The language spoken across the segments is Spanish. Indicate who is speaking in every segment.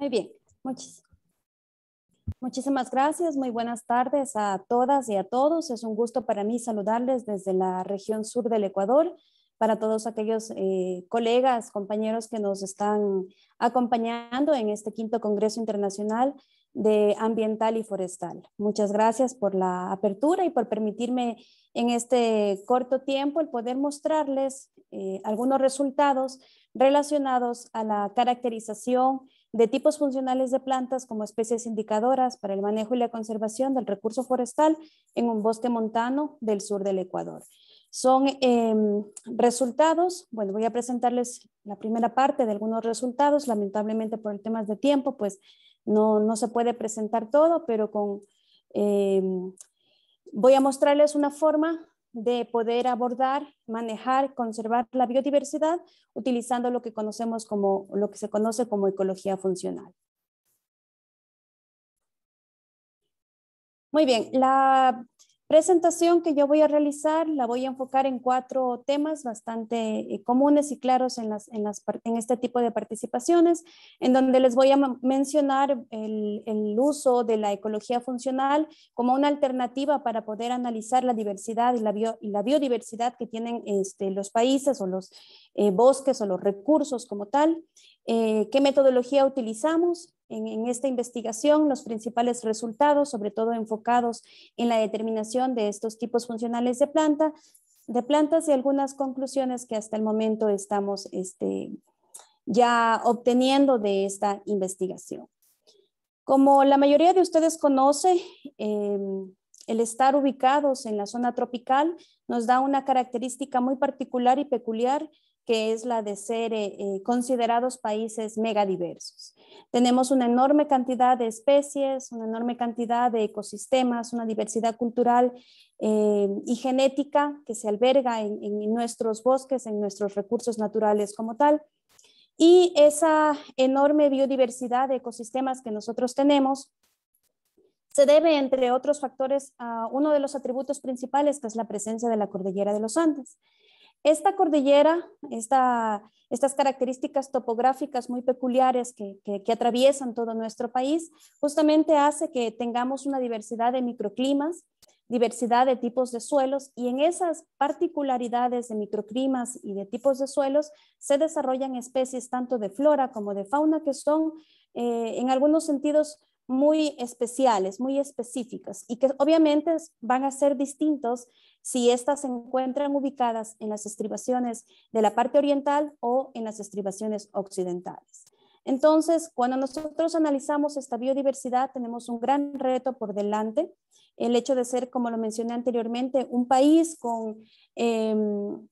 Speaker 1: Muy bien, muchísimas gracias. Muy buenas tardes a todas y a todos. Es un gusto para mí saludarles desde la región sur del Ecuador, para todos aquellos colegas, compañeros que nos están acompañando en este quinto Congreso Internacional de Ambiental y Forestal. Muchas gracias por la apertura y por permitirme en este corto tiempo el poder mostrarles algunos resultados relacionados a la caracterización de tipos funcionales de plantas como especies indicadoras para el manejo y la conservación del recurso forestal en un bosque montano del sur del Ecuador. Son resultados, bueno, voy a presentarles la primera parte de algunos resultados, lamentablemente por el tema de tiempo, pues no se puede presentar todo, pero voy a mostrarles una forma de poder abordar, manejar, conservar la biodiversidad utilizando lo que se conoce como ecología funcional. Muy bien, la presentación que yo voy a realizar la voy a enfocar en 4 temas bastante comunes y claros en este tipo de participaciones, en donde les voy a mencionar el uso de la ecología funcional como una alternativa para poder analizar la diversidad y la biodiversidad que tienen los países o los bosques o los recursos como tal. ¿Qué metodología utilizamos en esta investigación? Los principales resultados, sobre todo enfocados en la determinación de estos tipos funcionales de plantas y algunas conclusiones que hasta el momento estamos ya obteniendo de esta investigación. Como la mayoría de ustedes conoce, el estar ubicados en la zona tropical nos da una característica muy particular y peculiar, que es la de ser considerados países megadiversos. Tenemos una enorme cantidad de especies, una enorme cantidad de ecosistemas, una diversidad cultural y genética que se alberga en nuestros bosques, en nuestros recursos naturales como tal. Y esa enorme biodiversidad de ecosistemas que nosotros tenemos se debe, entre otros factores, a uno de los atributos principales, que es la presencia de la cordillera de los Andes. Esta cordillera, estas características topográficas muy peculiares que atraviesan todo nuestro país, justamente hace que tengamos una diversidad de microclimas, diversidad de tipos de suelos, y en esas particularidades de microclimas y de tipos de suelos se desarrollan especies tanto de flora como de fauna que son en algunos sentidos muy especiales, muy específicas, y que obviamente van a ser distintos si estas se encuentran ubicadas en las estribaciones de la parte oriental o en las estribaciones occidentales. Entonces, cuando nosotros analizamos esta biodiversidad, tenemos un gran reto por delante. El hecho de ser, como lo mencioné anteriormente, un país con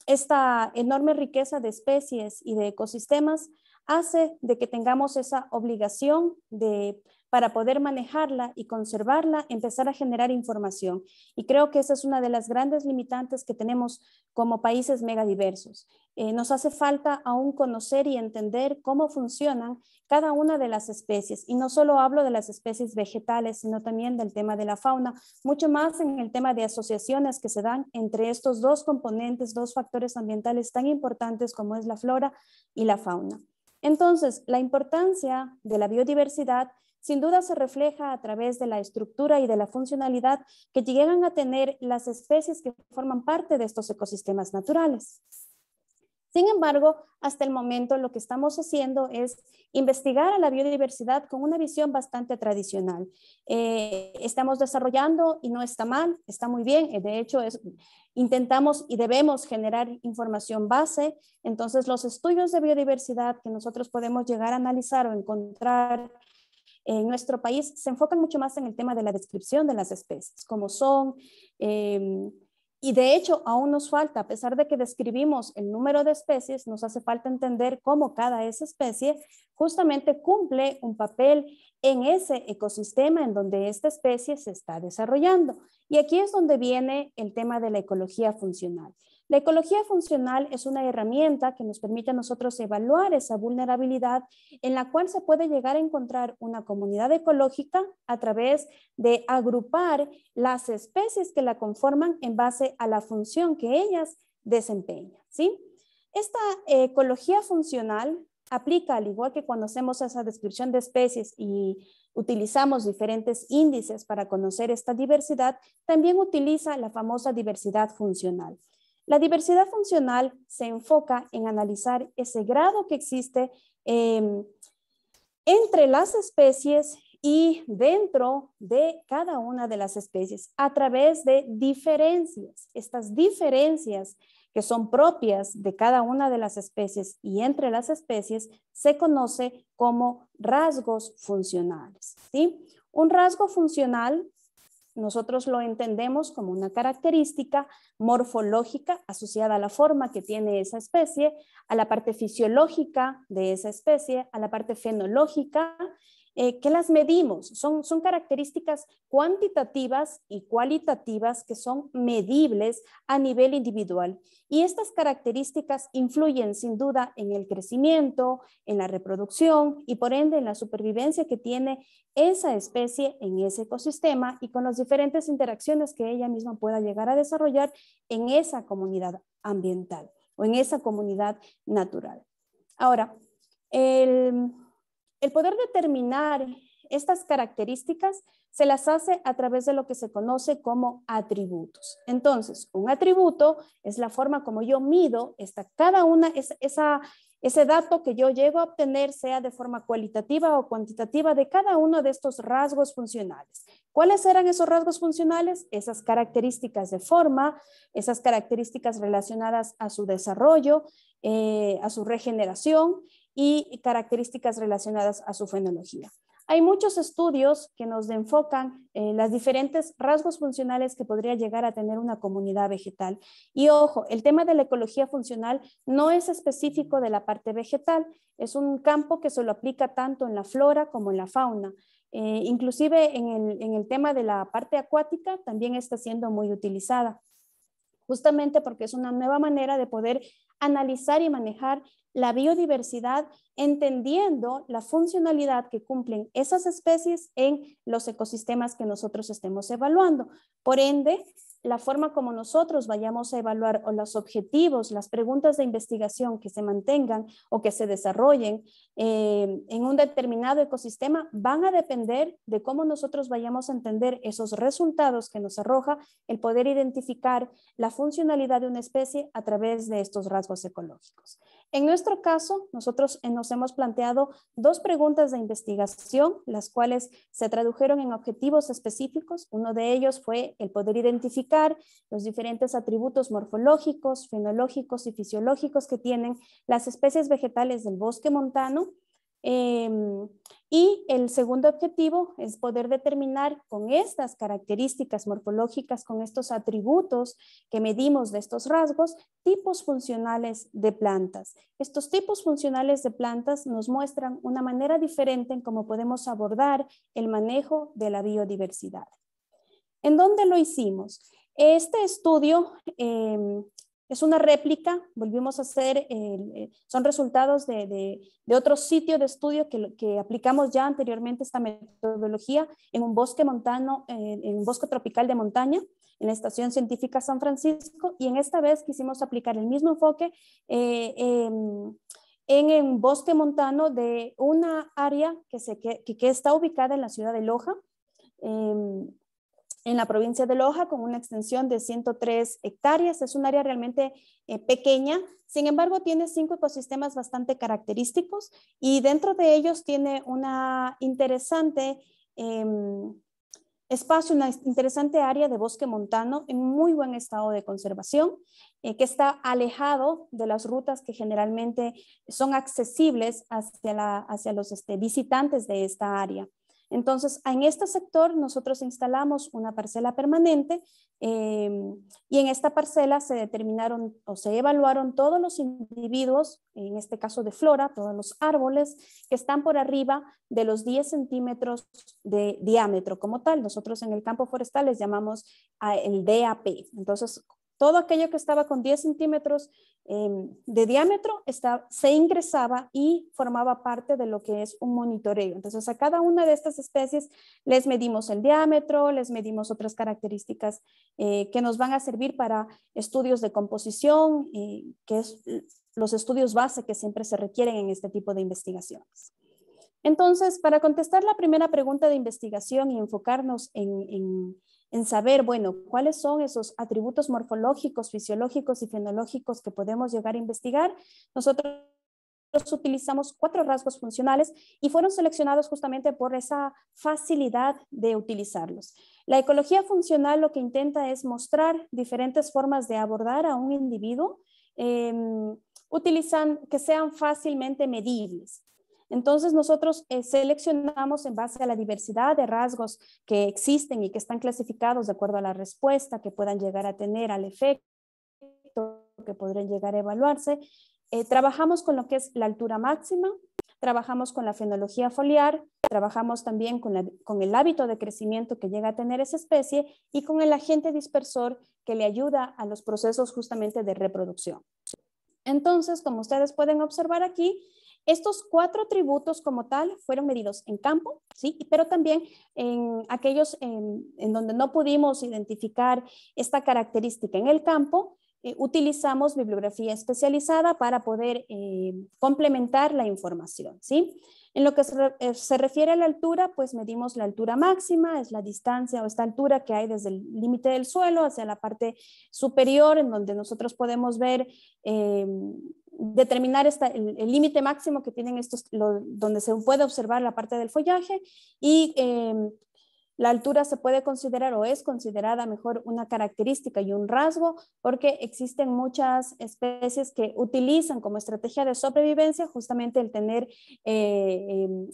Speaker 1: esta enorme riqueza de especies y de ecosistemas hace de que tengamos esa obligación para poder manejarla y conservarla, empezar a generar información. Y creo que esa es una de las grandes limitantes que tenemos como países megadiversos. Nos hace falta aún conocer y entender cómo funcionan cada una de las especies. Y no solo hablo de las especies vegetales, sino también del tema de la fauna, mucho más en el tema de asociaciones que se dan entre estos dos componentes, dos factores ambientales tan importantes como es la flora y la fauna. Entonces, la importancia de la biodiversidad sin duda se refleja a través de la estructura y de la funcionalidad que llegan a tener las especies que forman parte de estos ecosistemas naturales. Sin embargo, hasta el momento lo que estamos haciendo es investigar a la biodiversidad con una visión bastante tradicional. Estamos desarrollando, y no está mal, está muy bien. De hecho, intentamos y debemos generar información base. Entonces, los estudios de biodiversidad que nosotros podemos llegar a analizar o encontrar en nuestro país se enfocan mucho más en el tema de la descripción de las especies, cómo son, y de hecho aún nos falta, a pesar de que describimos el número de especies, nos hace falta entender cómo cada esa especie justamente cumple un papel en ese ecosistema en donde esta especie se está desarrollando. Y aquí es donde viene el tema de la ecología funcional. La ecología funcional es una herramienta que nos permite a nosotros evaluar esa vulnerabilidad en la cual se puede llegar a encontrar una comunidad ecológica a través de agrupar las especies que la conforman en base a la función que ellas desempeñan, ¿sí? Esta ecología funcional aplica al igual que cuando hacemos esa descripción de especies y utilizamos diferentes índices para conocer esta diversidad, también utiliza la famosa diversidad funcional. La diversidad funcional se enfoca en analizar ese grado que existe entre las especies y dentro de cada una de las especies a través de diferencias. Estas diferencias que son propias de cada una de las especies y entre las especies se conoce como rasgos funcionales, ¿sí? Un rasgo funcional nosotros lo entendemos como una característica morfológica asociada a la forma que tiene esa especie, a la parte fisiológica de esa especie, a la parte fenológica, que las medimos. Son características cuantitativas y cualitativas que son medibles a nivel individual. Y estas características influyen sin duda en el crecimiento, en la reproducción y por ende en la supervivencia que tiene esa especie en ese ecosistema y con las diferentes interacciones que ella misma pueda llegar a desarrollar en esa comunidad ambiental o en esa comunidad natural. Ahora, el poder determinar estas características se las hace a través de lo que se conoce como atributos. Entonces, un atributo es la forma como yo mido cada una, ese dato que yo llego a obtener, sea de forma cualitativa o cuantitativa, de cada uno de estos rasgos funcionales. ¿Cuáles eran esos rasgos funcionales? Esas características de forma, esas características relacionadas a su desarrollo, a su regeneración y características relacionadas a su fenología. Hay muchos estudios que nos enfocan en las diferentes rasgos funcionales que podría llegar a tener una comunidad vegetal. Y ojo, el tema de la ecología funcional no es específico de la parte vegetal, es un campo que se lo aplica tanto en la flora como en la fauna. Inclusive en el tema de la parte acuática también está siendo muy utilizada, justamente porque es una nueva manera de poder analizar y manejar la biodiversidad, entendiendo la funcionalidad que cumplen esas especies en los ecosistemas que nosotros estemos evaluando. Por ende, la forma como nosotros vayamos a evaluar o los objetivos, las preguntas de investigación que se mantengan o que se desarrollen en un determinado ecosistema van a depender de cómo nosotros vayamos a entender esos resultados que nos arroja el poder identificar la funcionalidad de una especie a través de estos rasgos ecológicos. En nuestro caso, nosotros nos hemos planteado dos preguntas de investigación, las cuales se tradujeron en objetivos específicos. Uno de ellos fue el poder identificar los diferentes atributos morfológicos, fenológicos y fisiológicos que tienen las especies vegetales del bosque montano. Y el segundo objetivo es poder determinar con estas características morfológicas, con estos atributos que medimos de estos rasgos, tipos funcionales de plantas. Estos tipos funcionales de plantas nos muestran una manera diferente en cómo podemos abordar el manejo de la biodiversidad. ¿En dónde lo hicimos? Este estudio es una réplica, volvimos a hacer, son resultados de otro sitio de estudio que aplicamos ya anteriormente esta metodología en un bosque montano, en un bosque tropical de montaña, en la Estación Científica San Francisco, y en esta vez quisimos aplicar el mismo enfoque en un bosque montano de una área que está ubicada en la ciudad de Loja, en la provincia de Loja, con una extensión de 103 hectáreas. Es un área realmente pequeña, sin embargo tiene 5 ecosistemas bastante característicos y dentro de ellos tiene una interesante espacio, una interesante área de bosque montano en muy buen estado de conservación, que está alejado de las rutas que generalmente son accesibles hacia los visitantes de esta área. Entonces, en este sector nosotros instalamos una parcela permanente y en esta parcela se determinaron o se evaluaron todos los individuos, en este caso de flora, todos los árboles que están por arriba de los 10 centímetros de diámetro como tal. Nosotros en el campo forestal les llamamos el DAP. Entonces, todo aquello que estaba con 10 centímetros de diámetro se ingresaba y formaba parte de lo que es un monitoreo. Entonces, a cada una de estas especies les medimos el diámetro, les medimos otras características que nos van a servir para estudios de composición, que es los estudios base que siempre se requieren en este tipo de investigaciones. Entonces, para contestar la primera pregunta de investigación y enfocarnos en saber, bueno, cuáles son esos atributos morfológicos, fisiológicos y fenológicos que podemos llegar a investigar, nosotros utilizamos 4 rasgos funcionales y fueron seleccionados justamente por esa facilidad de utilizarlos. La ecología funcional lo que intenta es mostrar diferentes formas de abordar a un individuo que sean fácilmente medibles. Entonces nosotros seleccionamos en base a la diversidad de rasgos que existen y que están clasificados de acuerdo a la respuesta que puedan llegar a tener al efecto que podrían llegar a evaluarse. Trabajamos con lo que es la altura máxima, trabajamos con la fenología foliar, trabajamos también con el hábito de crecimiento que llega a tener esa especie y con el agente dispersor que le ayuda a los procesos justamente de reproducción. Entonces, como ustedes pueden observar aquí, estos 4 atributos como tal fueron medidos en campo, ¿sí? Pero también en aquellos en donde no pudimos identificar esta característica en el campo, utilizamos bibliografía especializada para poder complementar la información, ¿sí? En lo que se refiere a la altura, pues medimos la altura máxima, es la distancia o esta altura que hay desde el límite del suelo hacia la parte superior, en donde nosotros podemos ver, determinar el límite máximo que tienen estos, donde se puede observar la parte del follaje y la altura se puede considerar o es considerada mejor una característica y un rasgo porque existen muchas especies que utilizan como estrategia de sobrevivencia justamente el tener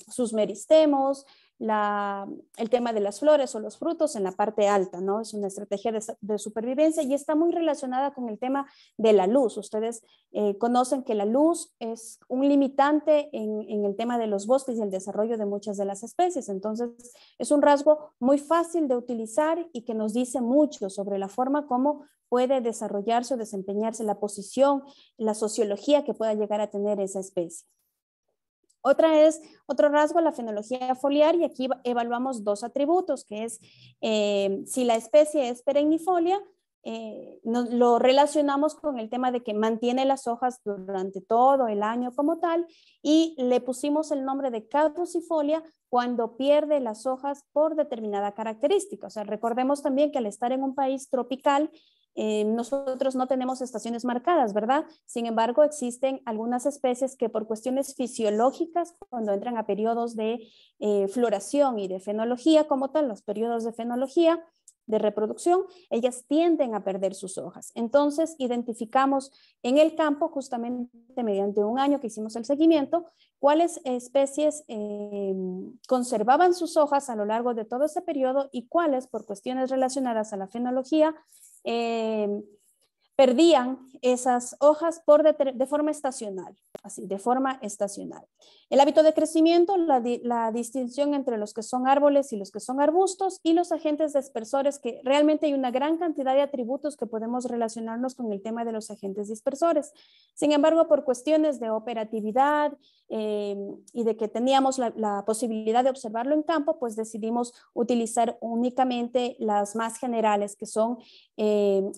Speaker 1: sus meristemos, el tema de las flores o los frutos en la parte alta, ¿no? Es una estrategia de supervivencia y está muy relacionada con el tema de la luz. Ustedes conocen que la luz es un limitante en el tema de los bosques y el desarrollo de muchas de las especies. Entonces, es un rasgo muy fácil de utilizar y que nos dice mucho sobre la forma como puede desarrollarse o desempeñarse la posición, la sociología que pueda llegar a tener esa especie. Otro rasgo, la fenología foliar, y aquí evaluamos 2 atributos, que es si la especie es perennifolia, lo relacionamos con el tema de que mantiene las hojas durante todo el año como tal, y le pusimos el nombre de caducifolia cuando pierde las hojas por determinada característica. O sea, recordemos también que al estar en un país tropical, nosotros no tenemos estaciones marcadas, ¿verdad? Sin embargo, existen algunas especies que por cuestiones fisiológicas, cuando entran a periodos de floración y de fenología como tal, los periodos de fenología, de reproducción, ellas tienden a perder sus hojas. Entonces, identificamos en el campo, justamente mediante un año que hicimos el seguimiento, cuáles especies conservaban sus hojas a lo largo de todo ese periodo y cuáles, por cuestiones relacionadas a la fenología, perdían esas hojas de forma estacional, así, de forma estacional. El hábito de crecimiento, la distinción entre los que son árboles y los que son arbustos y los agentes dispersores, que realmente hay una gran cantidad de atributos que podemos relacionarnos con el tema de los agentes dispersores. Sin embargo, por cuestiones de operatividad y de que teníamos la posibilidad de observarlo en campo, pues decidimos utilizar únicamente las más generales, que son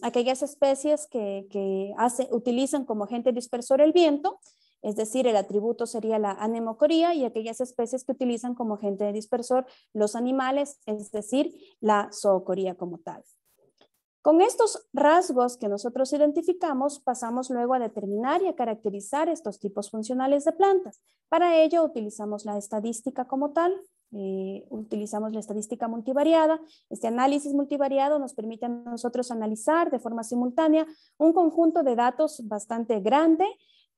Speaker 1: aquellas especies que utilizan como agente dispersor el viento, es decir, el atributo sería la anemocoría, y aquellas especies que utilizan como agente dispersor los animales, es decir, la zoocoría como tal. Con estos rasgos que nosotros identificamos, pasamos luego a determinar y a caracterizar estos tipos funcionales de plantas. Para ello utilizamos la estadística como tal, utilizamos la estadística multivariada. Este análisis multivariado nos permite a nosotros analizar de forma simultánea un conjunto de datos bastante grande,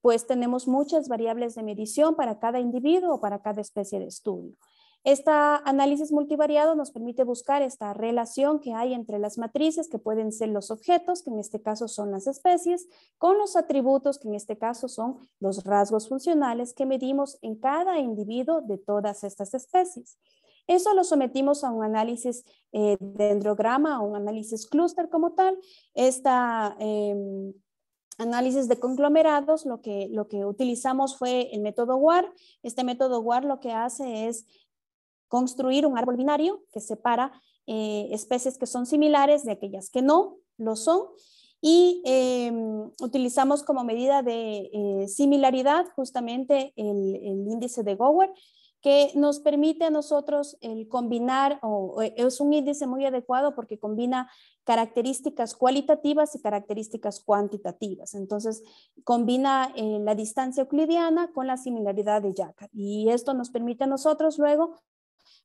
Speaker 1: pues tenemos muchas variables de medición para cada individuo o para cada especie de estudio. Este análisis multivariado nos permite buscar esta relación que hay entre las matrices, que pueden ser los objetos, que en este caso son las especies, con los atributos, que en este caso son los rasgos funcionales que medimos en cada individuo de todas estas especies. Eso lo sometimos a un análisis dendrograma, a un análisis clúster como tal. Esta análisis de conglomerados, lo que utilizamos fue el método WAR. Este método WAR lo que hace es construir un árbol binario que separa especies que son similares de aquellas que no lo son, y utilizamos como medida de similaridad justamente el índice de Gower, que nos permite a nosotros el combinar, es un índice muy adecuado porque combina características cualitativas y características cuantitativas. Entonces, combina la distancia euclidiana con la similaridad de Jacquard. Y esto nos permite a nosotros luego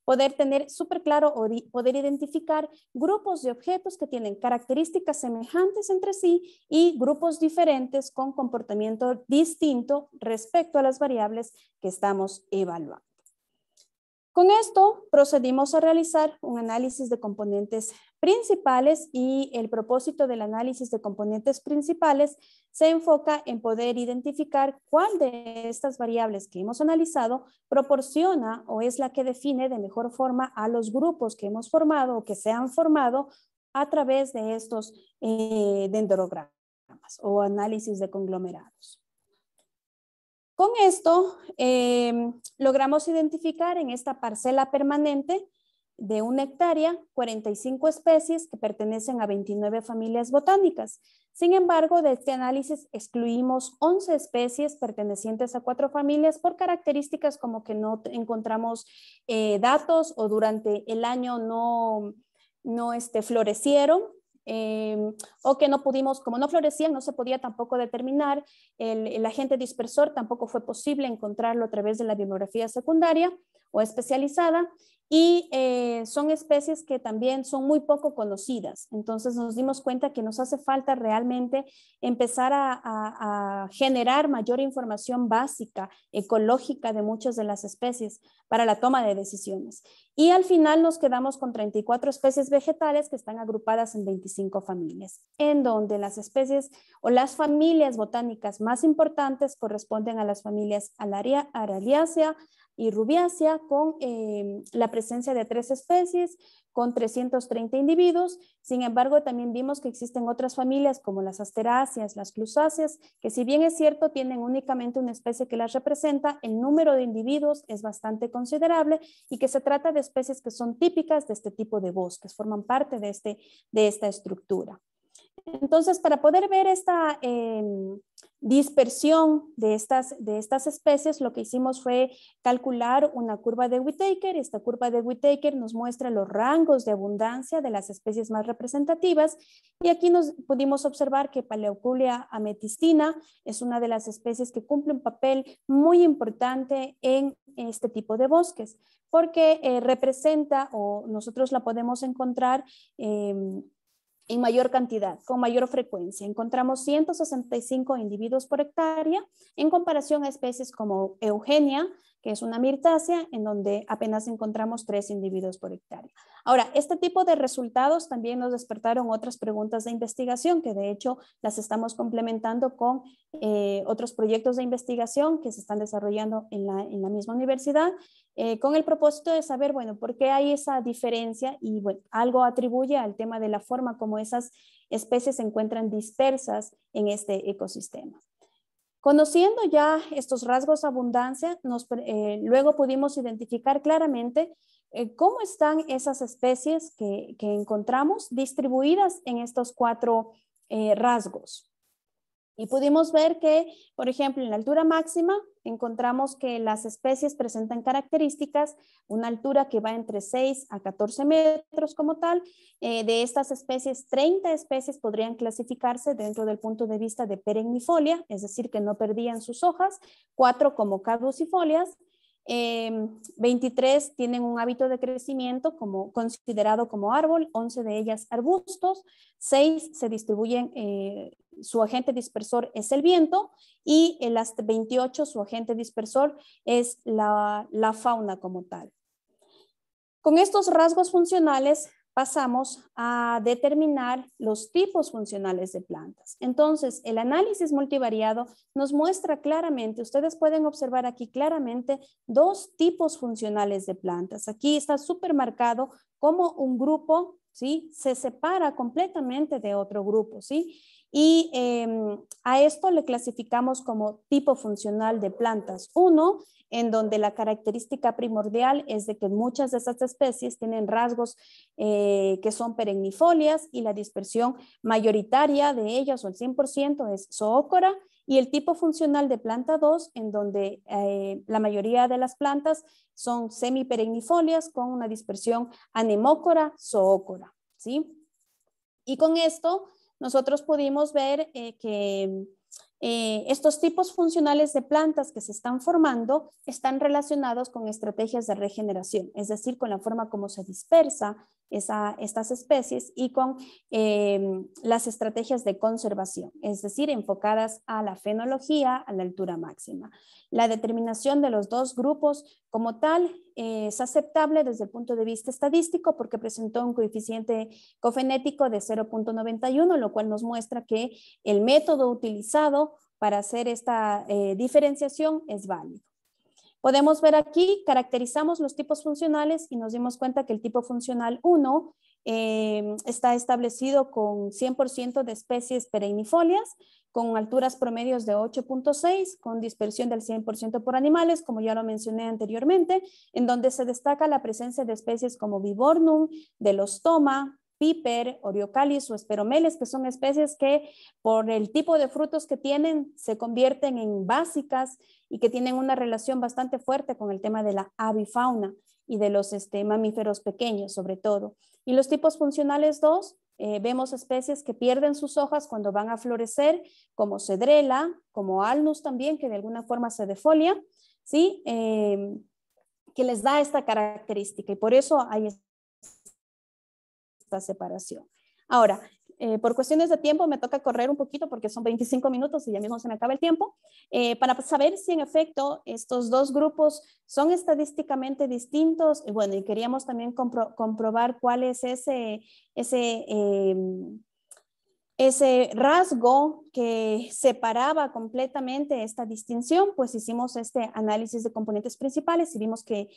Speaker 1: poder tener súper claro o poder identificar grupos de objetos que tienen características semejantes entre sí y grupos diferentes con comportamiento distinto respecto a las variables que estamos evaluando. Con esto procedimos a realizar un análisis de componentes principales, y el propósito del análisis de componentes principales se enfoca en poder identificar cuál de estas variables que hemos analizado proporciona o es la que define de mejor forma a los grupos que hemos formado o que se han formado a través de estos dendrogramas o análisis de conglomerados. Con esto logramos identificar en esta parcela permanente de 1 hectárea 45 especies que pertenecen a 29 familias botánicas. Sin embargo, de este análisis excluimos 11 especies pertenecientes a 4 familias por características como que no encontramos datos o durante el año no florecieron. O que no pudimos, como no florecían, no se podía tampoco determinar el agente dispersor, tampoco fue posible encontrarlo a través de la bibliografía secundaria o especializada, y son especies que también son muy poco conocidas. Entonces nos dimos cuenta que nos hace falta realmente empezar a generar mayor información básica, ecológica de muchas de las especies para la toma de decisiones. Y al final nos quedamos con 34 especies vegetales que están agrupadas en 25 familias, en donde las especies o las familias botánicas más importantes corresponden a las familias Araliacea y Rubiacea, con la presencia de 3 especies, con 330 individuos. Sin embargo, también vimos que existen otras familias como las Asteráceas, las Clusáceas, que si bien es cierto tienen únicamente una especie que las representa, el número de individuos es bastante considerable y que se trata de especies que son típicas de este tipo de bosques, forman parte de esta estructura. Entonces, para poder ver esta dispersión de estas especies, lo que hicimos fue calcular una curva de Whittaker. Esta curva de Whittaker nos muestra los rangos de abundancia de las especies más representativas, y aquí nos pudimos observar que Paleoculia ametistina es una de las especies que cumple un papel muy importante en este tipo de bosques, porque representa, o nosotros la podemos encontrar en mayor cantidad, con mayor frecuencia. Encontramos 165 individuos por hectárea en comparación a especies como Eugenia, que es una mirtácea, en donde apenas encontramos 3 individuos por hectárea. Ahora, este tipo de resultados también nos despertaron otras preguntas de investigación, que de hecho las estamos complementando con otros proyectos de investigación que se están desarrollando en la misma universidad, con el propósito de saber, bueno, por qué hay esa diferencia, y bueno, algo atribuye al tema de la forma como esas especies se encuentran dispersas en este ecosistema. Conociendo ya estos rasgos de abundancia, luego pudimos identificar claramente cómo están esas especies que encontramos distribuidas en estos 4 rasgos. Y pudimos ver que, por ejemplo, en la altura máxima encontramos que las especies presentan características, una altura que va entre 6 a 14 metros como tal. De estas especies, 30 especies podrían clasificarse dentro del punto de vista de perennifolia, es decir, que no perdían sus hojas, 4 como caducifolias. 23 tienen un hábito de crecimiento considerado como árbol, 11 de ellas arbustos, 6 se distribuyen, su agente dispersor es el viento, y en las 28 su agente dispersor es la fauna como tal. Con estos rasgos funcionales pasamos a determinar los tipos funcionales de plantas. Entonces, el análisis multivariado nos muestra claramente, ustedes pueden observar aquí claramente dos tipos funcionales de plantas. Aquí está súper marcado como un grupo, ¿sí? Se separa completamente de otro grupo, ¿sí? Y a esto le clasificamos como tipo funcional de plantas 1, en donde la característica primordial es de que muchas de esas especies tienen rasgos que son perennifolias y la dispersión mayoritaria de ellas o el 100% es zoócora, y el tipo funcional de planta 2, en donde la mayoría de las plantas son semiperennifolias con una dispersión anemócora, zoócora, ¿sí? Y con esto nosotros pudimos ver que estos tipos funcionales de plantas que se están formando están relacionados con estrategias de regeneración, es decir, con la forma como se dispersa estas especies y con las estrategias de conservación, es decir, enfocadas a la fenología, a la altura máxima. La determinación de los dos grupos como tal es aceptable desde el punto de vista estadístico porque presentó un coeficiente cofenético de 0.91, lo cual nos muestra que el método utilizado para hacer esta diferenciación es válido. Podemos ver aquí, caracterizamos los tipos funcionales y nos dimos cuenta que el tipo funcional 1 está establecido con 100% de especies perennifolias, con alturas promedios de 8.6, con dispersión del 100% por animales, como ya lo mencioné anteriormente, en donde se destaca la presencia de especies como Viburnum, Delostoma, Piper, Oriocalis o Esperomeles, que son especies que por el tipo de frutos que tienen se convierten en básicas y que tienen una relación bastante fuerte con el tema de la avifauna y de los mamíferos pequeños sobre todo. Y los tipos funcionales 2, vemos especies que pierden sus hojas cuando van a florecer, como Cedrela, como Alnus también, que de alguna forma se defolia, ¿sí? Que les da esta característica y por eso hay esta separación. Ahora, por cuestiones de tiempo me toca correr un poquito porque son 25 minutos y ya mismo se me acaba el tiempo, para saber si en efecto estos dos grupos son estadísticamente distintos. Y bueno, y queríamos también comprobar cuál es ese rasgo que separaba completamente esta distinción, pues hicimos este análisis de componentes principales y vimos que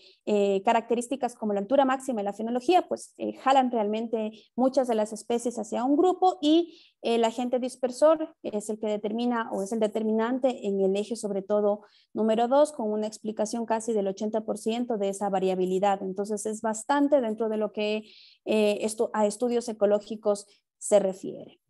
Speaker 1: características como la altura máxima y la fenología, pues jalan realmente muchas de las especies hacia un grupo y el agente dispersor es el que determina o es el determinante en el eje sobre todo número 2 con una explicación casi del 80% de esa variabilidad. Entonces es bastante dentro de lo que a estudios ecológicos se refiere.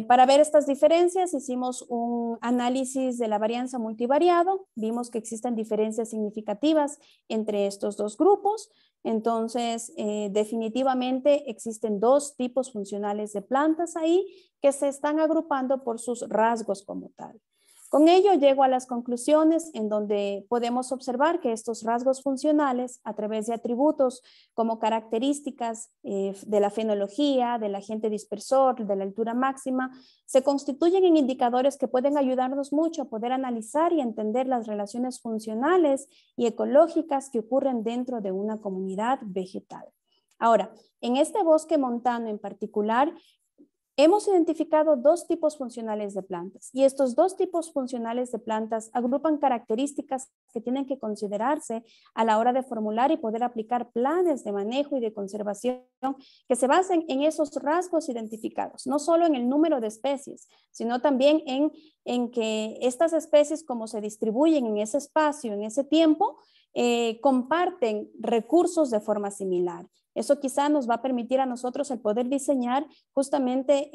Speaker 1: Para ver estas diferencias hicimos un análisis de la varianza multivariado, vimos que existen diferencias significativas entre estos dos grupos, entonces definitivamente existen dos tipos funcionales de plantas ahí que se están agrupando por sus rasgos como tal. Con ello llego a las conclusiones en donde podemos observar que estos rasgos funcionales a través de atributos como características de la fenología, del agente dispersor, de la altura máxima, se constituyen en indicadores que pueden ayudarnos mucho a poder analizar y entender las relaciones funcionales y ecológicas que ocurren dentro de una comunidad vegetal. Ahora, en este bosque montano en particular, hemos identificado dos tipos funcionales de plantas y estos dos tipos funcionales de plantas agrupan características que tienen que considerarse a la hora de formular y poder aplicar planes de manejo y de conservación que se basen en esos rasgos identificados, no solo en el número de especies, sino también en que estas especies, como se distribuyen en ese espacio, en ese tiempo, comparten recursos de forma similar. Eso quizá nos va a permitir a nosotros el poder diseñar justamente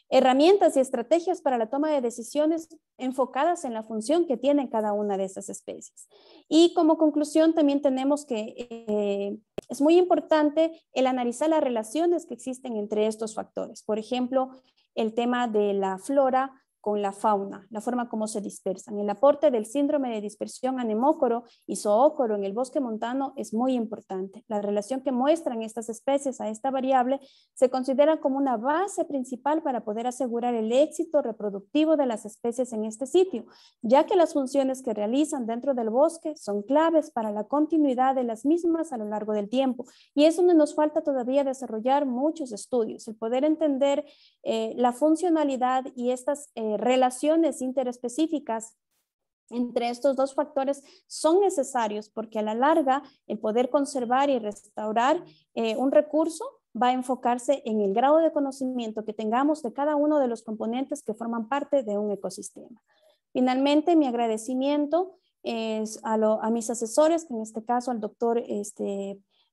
Speaker 1: herramientas y estrategias para la toma de decisiones enfocadas en la función que tiene cada una de estas especies. Y como conclusión también tenemos que es muy importante el analizar las relaciones que existen entre estos factores. Por ejemplo, el tema de la flora con la fauna, la forma como se dispersan. El aporte del síndrome de dispersión anemócoro y zoócoro en el bosque montano es muy importante. La relación que muestran estas especies a esta variable se considera como una base principal para poder asegurar el éxito reproductivo de las especies en este sitio, ya que las funciones que realizan dentro del bosque son claves para la continuidad de las mismas a lo largo del tiempo. Y es donde nos falta todavía desarrollar muchos estudios, el poder entender la funcionalidad y estas relaciones interespecíficas entre estos dos factores son necesarios porque a la larga el poder conservar y restaurar un recurso va a enfocarse en el grado de conocimiento que tengamos de cada uno de los componentes que forman parte de un ecosistema. Finalmente, mi agradecimiento es a mis asesores, que en este caso al doctor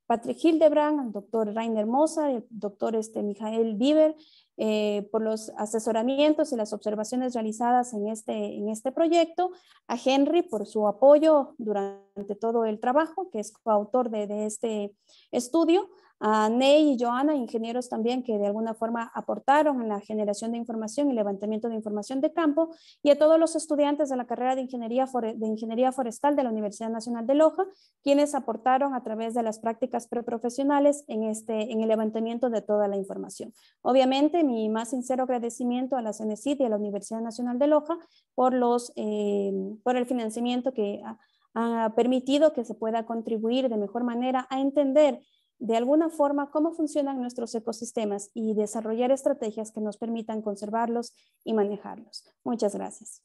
Speaker 1: Patrick Hildebrand, al doctor Rainer Moser, al doctor Michael Bieber, por los asesoramientos y las observaciones realizadas en este proyecto, a Henry por su apoyo durante todo el trabajo, que es coautor de este estudio, a Ney y Joana, ingenieros también que de alguna forma aportaron en la generación de información y levantamiento de información de campo, y a todos los estudiantes de la carrera de Ingeniería Forestal de la Universidad Nacional de Loja, quienes aportaron a través de las prácticas preprofesionales en el levantamiento de toda la información. Obviamente, mi más sincero agradecimiento a la CENESID y a la Universidad Nacional de Loja por el financiamiento que ha permitido que se pueda contribuir de mejor manera a entender de alguna forma cómo funcionan nuestros ecosistemas y desarrollar estrategias que nos permitan conservarlos y manejarlos. Muchas gracias.